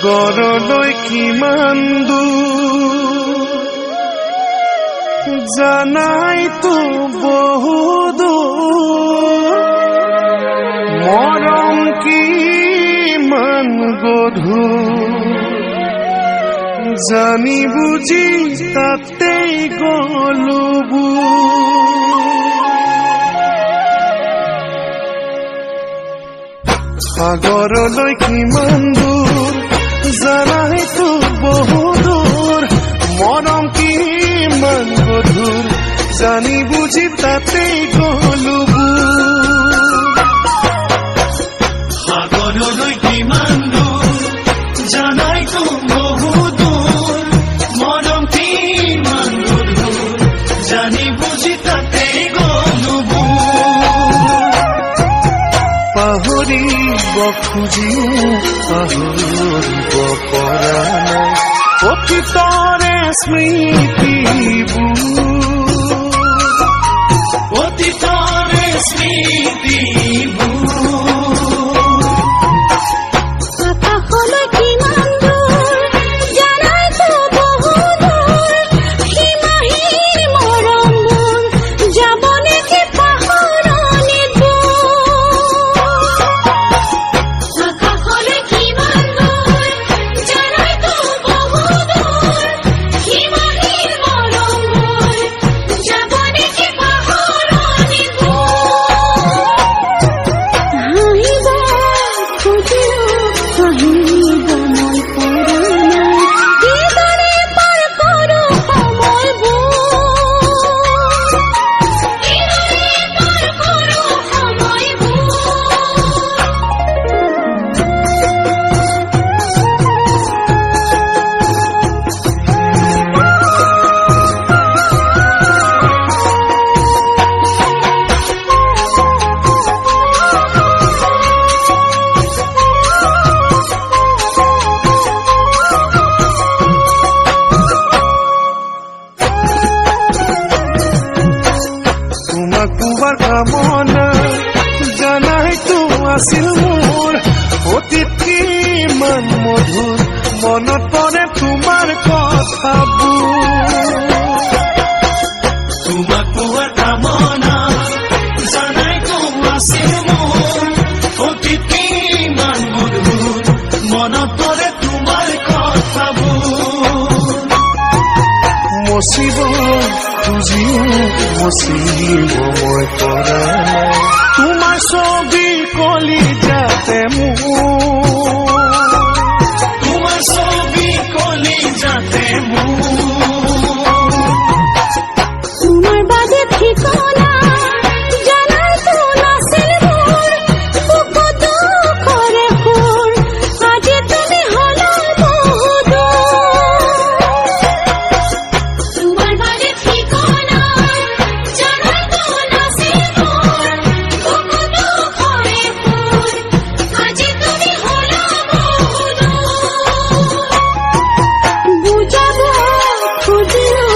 সাগৰলৈ কিমান দূৰ জানাইতো বহু দূৰ মৰম কিমান গধুৰ জানি বুজি তাতেই গলো সাগৰলৈ কিমান দূৰ জানাইতো বহু দূৰ মৰম কিমান গধুৰ জানি বুজি তাতেই গলো সাগৰলৈ কিমান দূৰ জানাইতো বহু দূৰ মৰম কিমান গধুৰ জানি বুজি তাতেই গলো পাহৰিব খুজিও পাহৰিব পৰা নাই অতীতৰে স্মৃতিবোৰ অতীতৰে স্মৃতিবোৰ কামনা জানাইতো আছিল মোৰ অতীত কিমান মধুৰ মনত পৰে তোমাৰ কথাবোৰ তোমাক পোৱাৰ কামনা জানাইতো আছিল মোৰ অতীত কিমান মধুৰ মনত পৰে তোমাৰ কথাবোৰ মচিব খুজিও মচিব মই পৰা নাই তোমাৰ ছবি কলিজাতে তোমাৰ ছবি কলিজাতে তোমাৰ বাদে ঠিকনা জানাইতো নাছিল মোৰ বুকুত কৰে সুৰ আজি তুমি হলা বহু তোমাৰ বাদে ঠিকনা জানাইতো নাছিল মোৰ বুকুত কৰে সুৰ আজি তুমি হলা বহু বুজাব খুজিও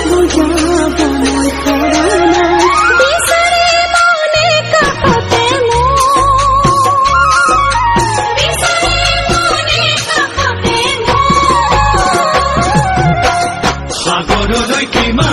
বুজাব মই পৰা নাই বিচাৰি মনে কাষতে সাগৰলৈ কিমান